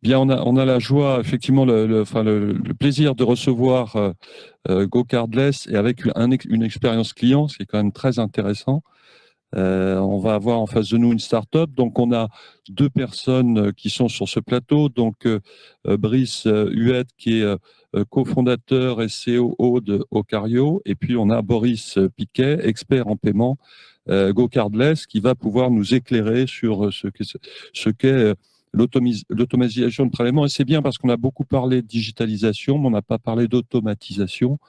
Bien, on a la joie, effectivement, le plaisir de recevoir GoCardless et avec une expérience client, ce qui est quand même très intéressant. On va avoir en face de nous une start-up. Donc, on a deux personnes qui sont sur ce plateau. Donc, Brice Huette, qui est cofondateur et COO de Ocario. Et puis, on a Boris Piquet, expert en paiement, GoCardless, qui va pouvoir nous éclairer sur ce qu'est l'automatisation de prélèvement. Et c'est bien parce qu'on a beaucoup parlé de digitalisation, mais on n'a pas parlé d'automatisation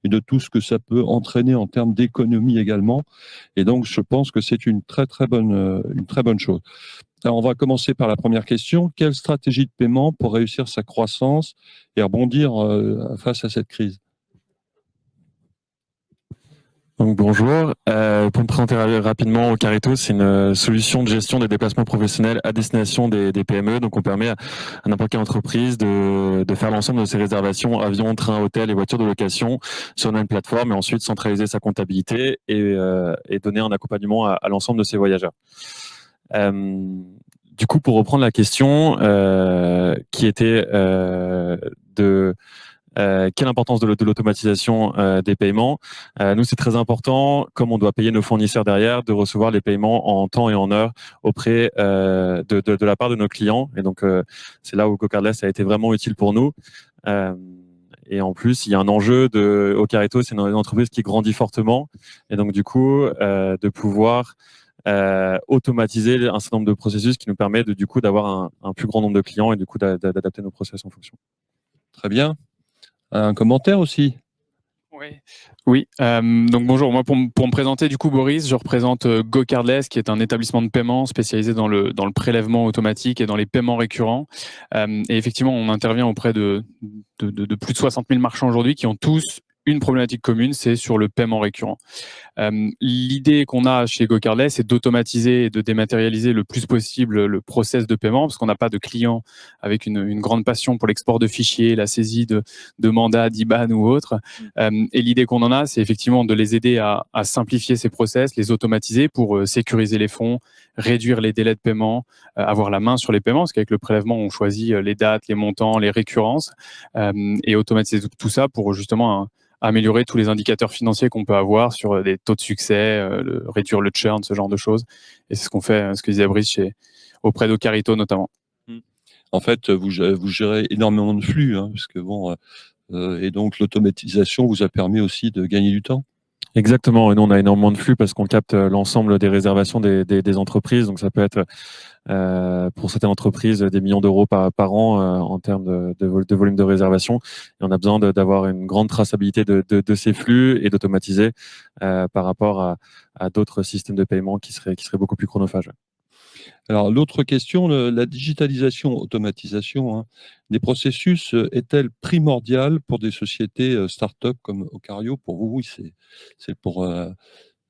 et de tout ce que ça peut entraîner en termes d'économie également. Et donc, je pense que c'est une très bonne chose. Alors, on va commencer par la première question. Quelle stratégie de paiement pour réussir sa croissance et rebondir face à cette crise? Donc bonjour, pour me présenter rapidement, Ocarito, c'est une solution de gestion des déplacements professionnels à destination des PME. Donc on permet à n'importe quelle entreprise de faire l'ensemble de ses réservations, avions, trains, hôtels et voitures de location sur une même plateforme et ensuite centraliser sa comptabilité et donner un accompagnement à l'ensemble de ses voyageurs. Du coup, pour reprendre la question qui était de quelle importance de l'automatisation des paiements. Nous, c'est très important, comme on doit payer nos fournisseurs derrière, de recevoir les paiements en temps et en heure auprès de la part de nos clients. Et donc, c'est là où GoCardless a été vraiment utile pour nous. Et en plus, il y a un enjeu de Ocarito, c'est une entreprise qui grandit fortement. Et donc, du coup, de pouvoir automatiser un certain nombre de processus qui nous permet du coup d'avoir un plus grand nombre de clients et du coup d'adapter nos process en fonction. Très bien. Un commentaire aussi? Oui. Donc bonjour, moi pour me présenter du coup Boris, je représente GoCardless qui est un établissement de paiement spécialisé dans le prélèvement automatique et dans les paiements récurrents. Et effectivement, on intervient auprès de plus de 60 000 marchands aujourd'hui qui ont tous une problématique commune, c'est sur le paiement récurrent. L'idée qu'on a chez GoCardless, c'est d'automatiser et de dématérialiser le plus possible le process de paiement, parce qu'on n'a pas de clients avec une grande passion pour l'export de fichiers, la saisie de mandats, d'IBAN ou autres. Et l'idée qu'on en a, c'est effectivement de les aider à simplifier ces process, les automatiser pour sécuriser les fonds, réduire les délais de paiement, avoir la main sur les paiements, parce qu'avec le prélèvement, on choisit les dates, les montants, les récurrences, et automatiser tout ça pour justement améliorer tous les indicateurs financiers qu'on peut avoir sur des taux de succès, réduire le churn, ce genre de choses. Et c'est ce qu'on fait, ce que disait Brice, auprès d'Ocarito notamment. En fait, vous gérez énormément de flux, hein, parce que bon, et donc l'automatisation vous a permis aussi de gagner du temps. Exactement. Et nous, on a énormément de flux parce qu'on capte l'ensemble des réservations des entreprises. Donc, ça peut être pour certaines entreprises des millions d'euros par an en termes de volume de réservation. Et on a besoin d'avoir une grande traçabilité de ces flux et d'automatiser par rapport à d'autres systèmes de paiement qui seraient beaucoup plus chronophages. Alors, l'autre question, la digitalisation, automatisation hein, des processus est-elle primordiale pour des sociétés start-up comme Ocario? Pour vous, oui, c'est pour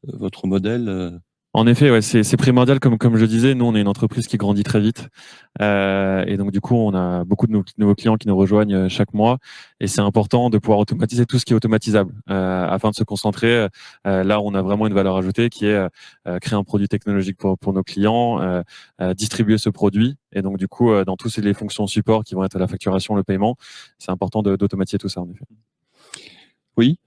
votre modèle. En effet, ouais, c'est primordial, comme je disais, nous, on est une entreprise qui grandit très vite. Et donc, du coup, on a beaucoup de nouveaux clients qui nous rejoignent chaque mois. Et c'est important de pouvoir automatiser tout ce qui est automatisable afin de se concentrer là où on a vraiment une valeur ajoutée qui est créer un produit technologique pour nos clients, distribuer ce produit. Et donc, du coup, dans toutes les fonctions support qui vont être la facturation, le paiement, c'est important d'automatiser tout ça, en effet. Oui.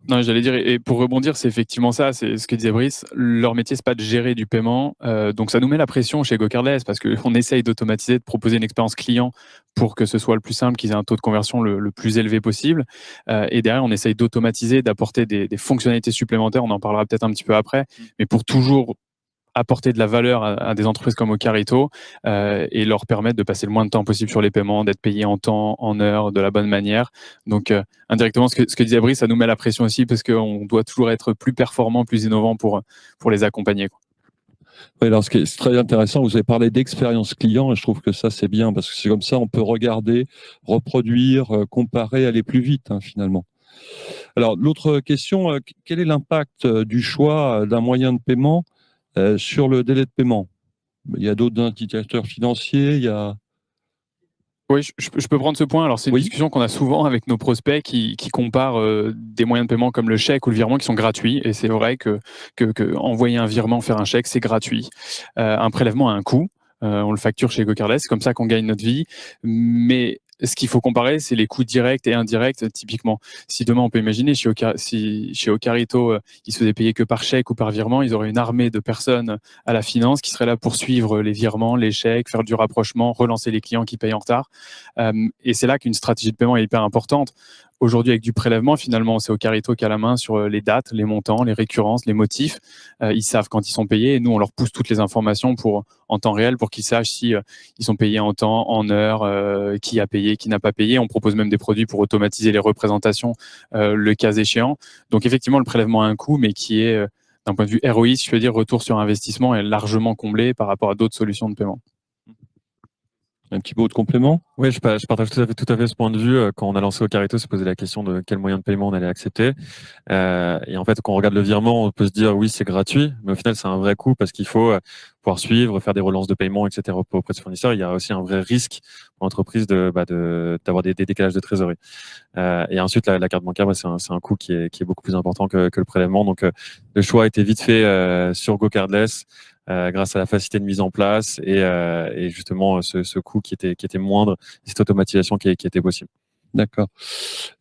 Non, j'allais dire, et pour rebondir, c'est effectivement ça, c'est ce que disait Brice. Leur métier, c'est pas de gérer du paiement. Donc, ça nous met la pression chez GoCardless parce qu'on essaye d'automatiser, de proposer une expérience client pour que ce soit le plus simple, qu'ils aient un taux de conversion le plus élevé possible. Et derrière, on essaye d'automatiser, d'apporter des fonctionnalités supplémentaires. On en parlera peut-être un petit peu après, mais pour toujours apporter de la valeur à des entreprises comme Ocarito et leur permettre de passer le moins de temps possible sur les paiements, d'être payés en temps, en heure, de la bonne manière. Donc, indirectement, ce que disait Brice, ça nous met la pression aussi parce qu'on doit toujours être plus performant, plus innovant pour les accompagner, quoi. Oui, alors c'est très intéressant, vous avez parlé d'expérience client et je trouve que ça c'est bien parce que c'est comme ça on peut regarder, reproduire, comparer, aller plus vite hein, finalement. Alors l'autre question, quel est l'impact du choix d'un moyen de paiement sur le délai de paiement? Il y a d'autres indicateurs financiers, il y a... Oui, je peux prendre ce point. Alors, c'est une discussion qu'on a souvent avec nos prospects qui comparent des moyens de paiement comme le chèque ou le virement qui sont gratuits. Et c'est vrai que envoyer un virement, faire un chèque, c'est gratuit. Un prélèvement a un coût. on le facture chez GoCardless. C'est comme ça qu'on gagne notre vie. Mais ce qu'il faut comparer, c'est les coûts directs et indirects. Typiquement, si demain on peut imaginer si chez Ocarito, ils se faisaient payer que par chèque ou par virement, ils auraient une armée de personnes à la finance qui seraient là pour suivre les virements, les chèques, faire du rapprochement, relancer les clients qui payent en retard. Et c'est là qu'une stratégie de paiement est hyper importante. Aujourd'hui, avec du prélèvement, finalement, c'est Ocarito qui a la main sur les dates, les montants, les récurrences, les motifs. Ils savent quand ils sont payés et nous, on leur pousse toutes les informations en temps réel pour qu'ils sachent si ils sont payés en temps, en heure, qui a payé, qui n'a pas payé. On propose même des produits pour automatiser les représentations, le cas échéant. Donc, effectivement, le prélèvement a un coût, mais qui est, d'un point de vue ROI, si je veux dire, retour sur investissement, est largement comblé par rapport à d'autres solutions de paiement. Un petit mot de complément? Oui, je partage tout à fait ce point de vue. Quand on a lancé Ocarito, se posait la question de quel moyen de paiement on allait accepter. Et en fait, quand on regarde le virement, on peut se dire oui, c'est gratuit, mais au final, c'est un vrai coût parce qu'il faut pouvoir suivre, faire des relances de paiement, etc. auprès de fournisseurs. Il y a aussi un vrai risque pour l'entreprise d'avoir des décalages de trésorerie. Et ensuite, la carte bancaire, c'est un coût qui est beaucoup plus important que le prélèvement. Donc, le choix a été vite fait sur GoCardless. Grâce à la facilité de mise en place et justement ce coût qui était moindre, cette automatisation qui était possible. D'accord.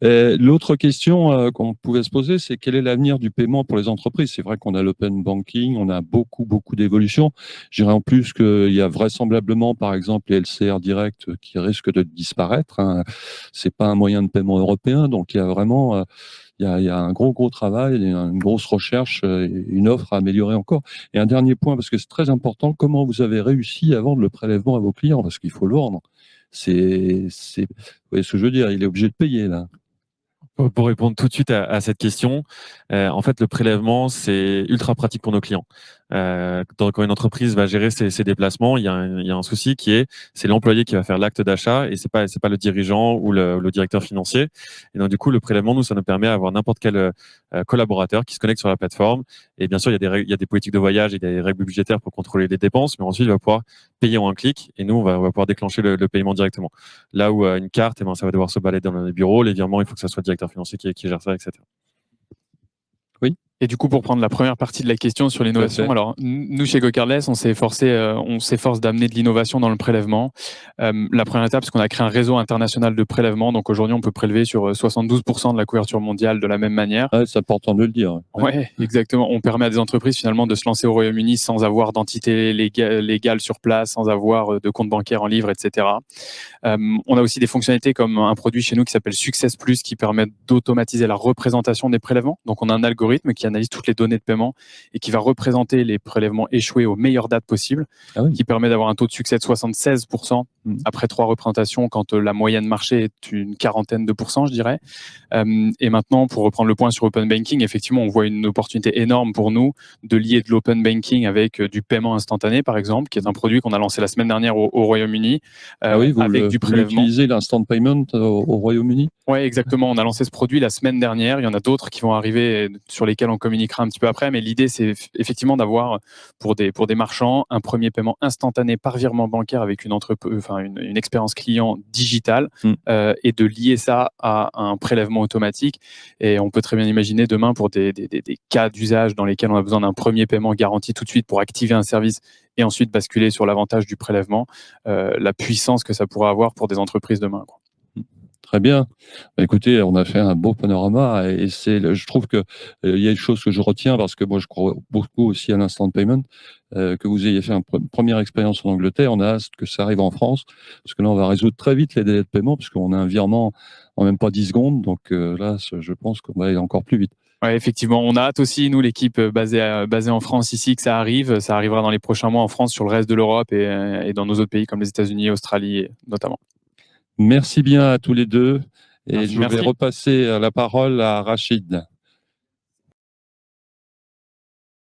L'autre question qu'on pouvait se poser, c'est quel est l'avenir du paiement pour les entreprises? C'est vrai qu'on a l'open banking, on a beaucoup d'évolutions. Je dirais en plus qu'il y a vraisemblablement, par exemple, les LCR directs qui risquent de disparaître. Hein. C'est pas un moyen de paiement européen, donc il y a vraiment il y a un gros travail, une grosse recherche, une offre à améliorer encore. Et un dernier point, parce que c'est très important, comment vous avez réussi à vendre le prélèvement à vos clients? Parce qu'il faut le vendre. Vous voyez ce que je veux dire, il est obligé de payer là. Pour répondre tout de suite à cette question, en fait, le prélèvement, c'est ultra pratique pour nos clients. Quand une entreprise va gérer ses déplacements, il y a un souci c'est l'employé qui va faire l'acte d'achat et c'est pas le dirigeant ou le directeur financier. Et donc, du coup, le prélèvement, nous, ça nous permet d'avoir n'importe quel collaborateur qui se connecte sur la plateforme. Et bien sûr, il y a des politiques de voyage et des règles budgétaires pour contrôler les dépenses, mais ensuite, il va pouvoir payer en un clic et nous, on va pouvoir déclencher le paiement directement. Là où une carte, ça va devoir se balader dans les bureaux. Les virements, il faut que ça soit le directeur financier qui gère ça, etc. Et du coup, pour prendre la première partie de la question sur l'innovation, alors nous chez GoCardless, on s'efforce d'amener de l'innovation dans le prélèvement. La première étape, c'est qu'on a créé un réseau international de prélèvement. Donc aujourd'hui, on peut prélever sur 72% de la couverture mondiale de la même manière. Ouais, c'est important de le dire. Ouais, exactement. On permet à des entreprises finalement de se lancer au Royaume-Uni sans avoir d'entité légale sur place, sans avoir de compte bancaire en livre, etc. On a aussi des fonctionnalités comme un produit chez nous qui s'appelle Success Plus qui permet d'automatiser la représentation des prélèvements. Donc on a un algorithme qui analyse toutes les données de paiement et qui va représenter les prélèvements échoués aux meilleures dates possibles, qui permet d'avoir un taux de succès de 76% après 3 représentations quand la moyenne marché est une quarantaine de pourcents, je dirais. Et maintenant, pour reprendre le point sur Open Banking, effectivement, on voit une opportunité énorme pour nous de lier de l'Open Banking avec du paiement instantané, par exemple, qui est un produit qu'on a lancé la semaine dernière au Royaume-Uni, avec du prélèvement. Vous utilisez l'instant payment au Royaume-Uni? Oui, exactement. On a lancé ce produit la semaine dernière. Il y en a d'autres qui vont arriver sur lesquels on communiquera un petit peu après. Mais l'idée, c'est effectivement d'avoir pour des marchands un premier paiement instantané par virement bancaire avec une expérience client digitale et de lier ça à un prélèvement automatique. Et on peut très bien imaginer demain pour des cas d'usage dans lesquels on a besoin d'un premier paiement garanti tout de suite pour activer un service et ensuite basculer sur l'avantage du prélèvement, la puissance que ça pourra avoir pour des entreprises demain, quoi. Très bien. Écoutez, on a fait un beau panorama et je trouve que il y a une chose que je retiens parce que moi je crois beaucoup aussi à l'instant payment, que vous ayez fait une première expérience en Angleterre. On a hâte que ça arrive en France parce que là on va résoudre très vite les délais de paiement parce qu'on a un virement en même pas 10 secondes. Donc là, je pense qu'on va aller encore plus vite. Ouais, effectivement, on a hâte aussi, nous, l'équipe basée en France ici, que ça arrive. Ça arrivera dans les prochains mois en France, sur le reste de l'Europe et dans nos autres pays comme les États-Unis, Australie notamment. Merci bien à tous les deux et je vais Merci. repasser la parole à Rachid.